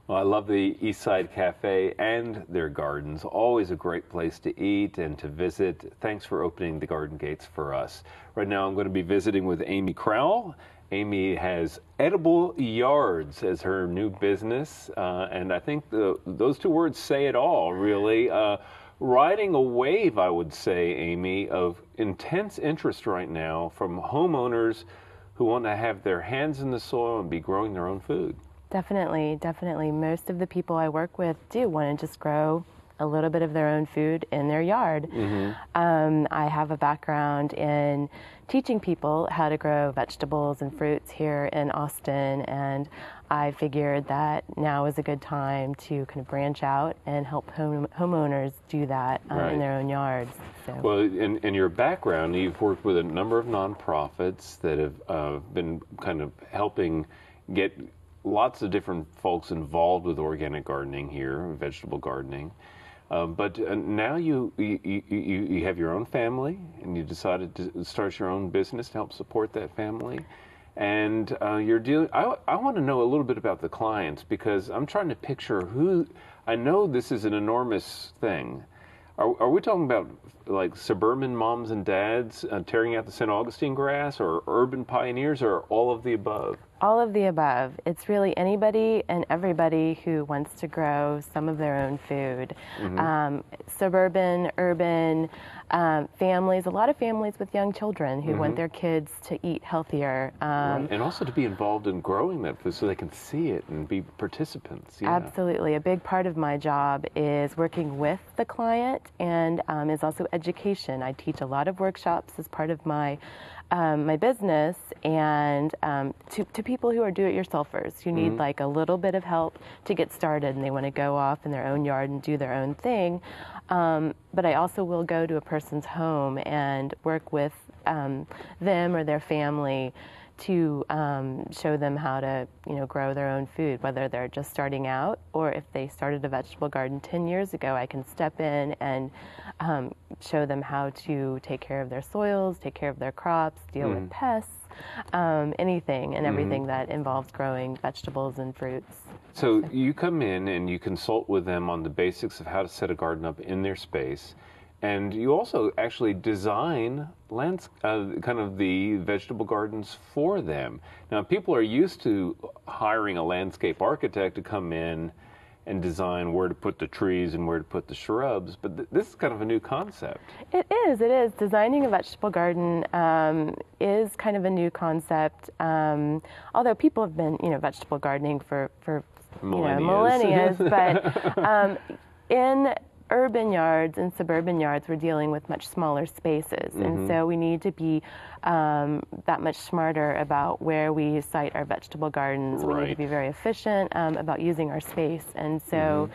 Well, I love the East Side Cafe and their gardens. Always a great place to eat and to visit. Thanks for opening the garden gates for us. Right now I'm going to be visiting with Amy Crowell. Amy has Edible Yards as her new business, and I think those two words say it all, really. Riding a wave, I would say, Amy, of intense interest right now from homeowners who want to have their hands in the soil and be growing their own food. Definitely, definitely. Most of the people I work with do want to just grow a little bit of their own food in their yard. I have a background in teaching people how to grow vegetables and fruits here in Austin, and I figured that now is a good time to kind of branch out and help homeowners do that in their own yards. So. Well, in your background, you've worked with a number of nonprofits that have been kind of helping get lots of different folks involved with organic gardening here, vegetable gardening. But now you have your own family, and you decided to start your own business to help support that family. And you're dealing. I want to know a little bit about the clients, because I'm trying to picture who. I know this is an enormous thing. Are we talking about like suburban moms and dads tearing out the St. Augustine grass, or urban pioneers, or all of the above? All of the above. It's really anybody and everybody who wants to grow some of their own food. Suburban, urban, families, a lot of families with young children who want their kids to eat healthier. Right. And also to be involved in growing that food so they can see it and be participants. Yeah. Absolutely. A big part of my job is working with the client, and is also education. I teach a lot of workshops as part of my my business, and to people who are do-it-yourselfers who need like a little bit of help to get started, and they want to go off in their own yard and do their own thing. But I also will go to a person's home and work with them or their family to show them how to, grow their own food, whether they're just starting out or if they started a vegetable garden 10 years ago. I can step in and show them how to take care of their soils, take care of their crops, deal with pests, anything and everything that involves growing vegetables and fruits. So you come in and you consult with them on the basics of how to set a garden up in their space. And you also actually design kind of the vegetable gardens for them. Now, people are used to hiring a landscape architect to come in and design where to put the trees and where to put the shrubs, but this is kind of a new concept. It is. Designing a vegetable garden is kind of a new concept, although people have been, vegetable gardening for millennia, but in urban yards and suburban yards, we're dealing with much smaller spaces, and so we need to be that much smarter about where we site our vegetable gardens. We need to be very efficient about using our space, and so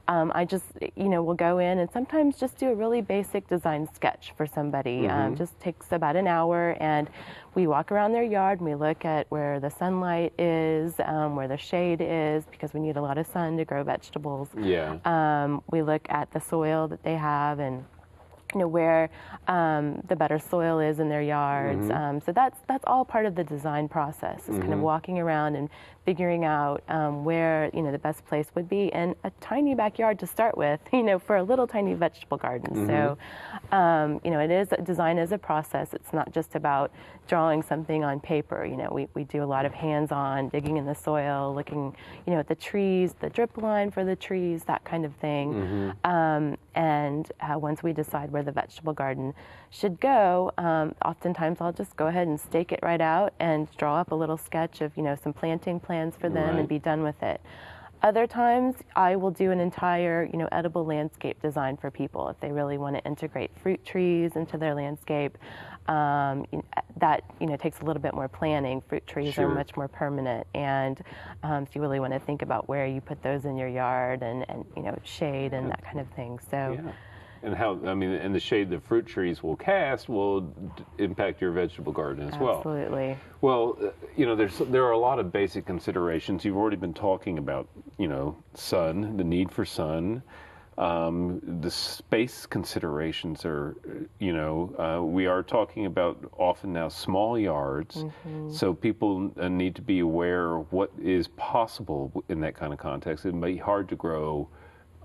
I just, will go in and sometimes just do a really basic design sketch for somebody. Just takes about an hour, and we walk around their yard and we look at where the sunlight is, where the shade is, because we need a lot of sun to grow vegetables. We look at the soil that they have, and where the better soil is in their yards. So that's all part of the design process, is kind of walking around and figuring out where the best place would be, and a tiny backyard to start with, for a little tiny vegetable garden. So it is, design is a process. It's not just about drawing something on paper. We do a lot of hands-on digging in the soil, looking at the trees, the drip line for the trees, that kind of thing. And once we decide where the vegetable garden should go, oftentimes I'll just go ahead and stake it right out and draw up a little sketch of some planting plans for them and be done with it. Other times I will do an entire edible landscape design for people if they really want to integrate fruit trees into their landscape. That takes a little bit more planning. Fruit trees are much more permanent, and so you really want to think about where you put those in your yard, and shade and that kind of thing. So. And and the shade the fruit trees will cast will impact your vegetable garden as well. Absolutely. Well, there are a lot of basic considerations. You've already been talking about, sun, the need for sun, The space considerations are, we are talking about often now small yards, so people need to be aware of what is possible in that kind of context. It may be hard to grow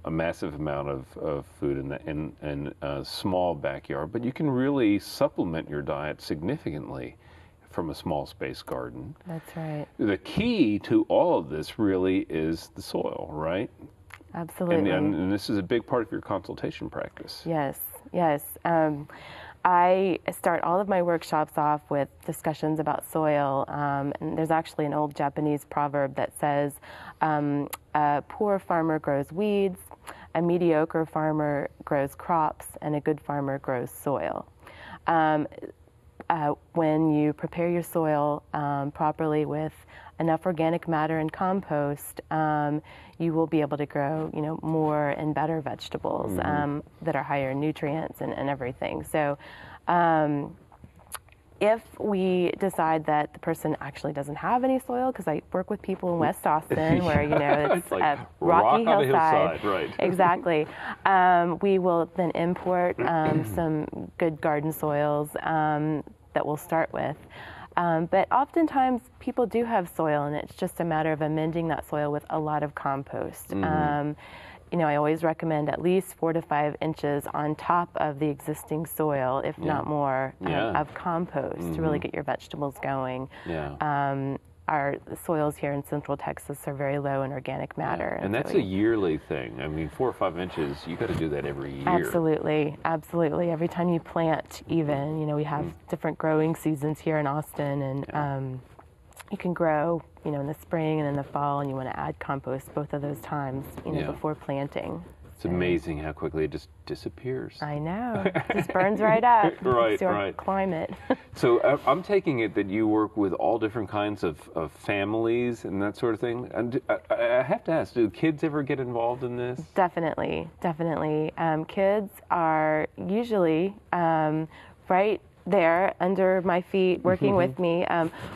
a massive amount of food in a small backyard, but you can really supplement your diet significantly from a small space garden. That's right. The key to all of this really is the soil, right? Absolutely. And this is a big part of your consultation practice. Yes, yes. I start all of my workshops off with discussions about soil. And there's actually an old Japanese proverb that says, a poor farmer grows weeds, a mediocre farmer grows crops, and a good farmer grows soil. When you prepare your soil properly with enough organic matter and compost, you will be able to grow, more and better vegetables that are higher in nutrients and everything. So, if we decide that the person actually doesn't have any soil, because I work with people in West Austin where, it's like a rocky hillside. Right. Exactly. We will then import some good garden soils that we'll start with. But oftentimes people do have soil, and it's just a matter of amending that soil with a lot of compost. I always recommend at least 4 to 5 inches on top of the existing soil, if not more, of compost to really get your vegetables going. Our soils here in Central Texas are very low in organic matter. And that's a yearly thing. I mean, 4 or 5 inches, you got to do that every year. Absolutely, absolutely. Every time you plant, even, we have different growing seasons here in Austin, and you can grow, in the spring and in the fall, and you want to add compost both of those times, before planting. It's amazing how quickly it just disappears. I know. It just burns right up. It's your climate. So I'm taking it that you work with all different kinds of families and that sort of thing. And I have to ask, do kids ever get involved in this? Definitely, definitely. Kids are usually right there under my feet working with me.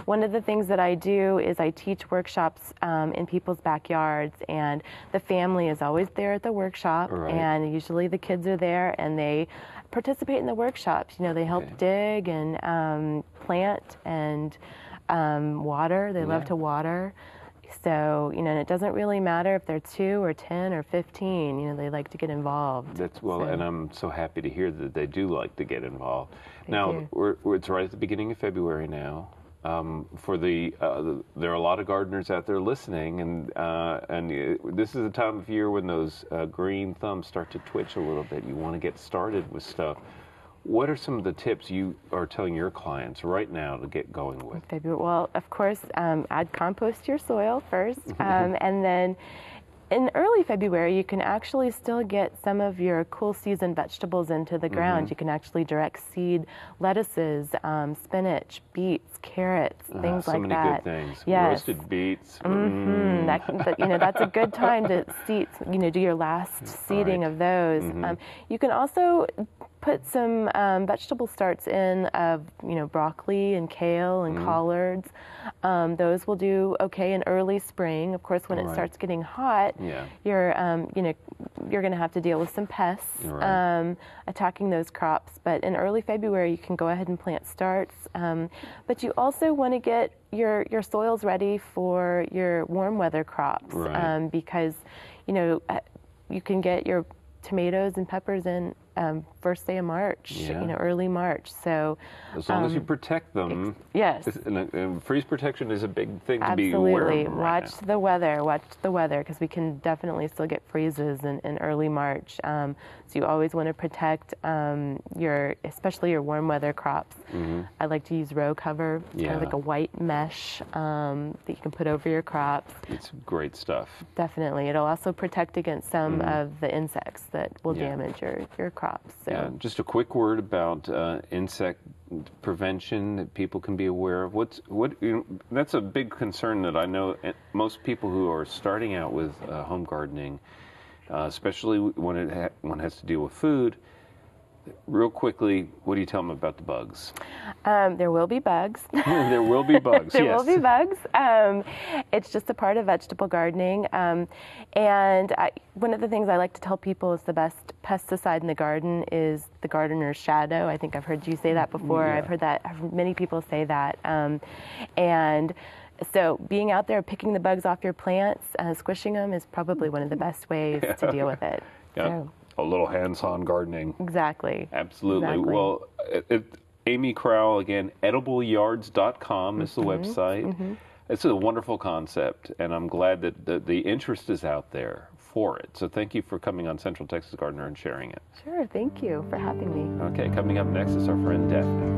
One of the things that I do is I teach workshops in people's backyards, and the family is always there at the workshop, and usually the kids are there and they participate in the workshops. They help dig and plant and water. They love to water. So, and it doesn't really matter if they're 2 or 10 or 15, they like to get involved. And I'm so happy to hear that they do like to get involved. Now, it's right at the beginning of February now. There are a lot of gardeners out there listening, and this is the time of year when those green thumbs start to twitch a little bit. You want to get started with stuff. What are some of the tips you are telling your clients right now to get going with? Well, of course, add compost to your soil first, and then in early February, you can actually still get some of your cool season vegetables into the ground. You can actually direct seed lettuces, spinach, beets, carrots, things like that. So many good things. Yes. Roasted beets. That's a good time to seed, do your last seeding of those. You can also put some vegetable starts in of, broccoli and kale and collards. Those will do okay in early spring. Of course, when it starts getting hot, you're going to have to deal with some pests attacking those crops. But in early February, you can go ahead and plant starts. But you also want to get your soils ready for your warm weather crops, because you can get your tomatoes and peppers in first day of March, early March. So as long as you protect them, yes. And freeze protection is a big thing to be aware of. Absolutely. Watch the weather, because we can definitely still get freezes in early March. So you always want to protect especially your warm weather crops. I like to use row cover, kind of like a white mesh that you can put over your crops. It's great stuff. Definitely. It'll also protect against some of the insects that will damage your crops. So. Just a quick word about insect prevention that people can be aware of. That's a big concern that I know most people who are starting out with home gardening, especially when one has to deal with food. Real quickly, what do you tell them about the bugs? There will be bugs. There will be bugs, There yes. will be bugs. It's just a part of vegetable gardening. One of the things I like to tell people is the best pesticide in the garden is the gardener's shadow. I think I've heard you say that before. Yeah. I've heard many people say that. And so being out there picking the bugs off your plants, squishing them is probably one of the best ways to deal with it. Yeah. So, A little hands-on gardening. exactly. Absolutely. Exactly. Well, Amy Crowell, again, edibleyards.com is the website. It's a wonderful concept, and I'm glad that the interest is out there for it. So thank you for coming on Central Texas Gardener and sharing it. Sure, thank you for having me. Okay, coming up next is our friend Daphne.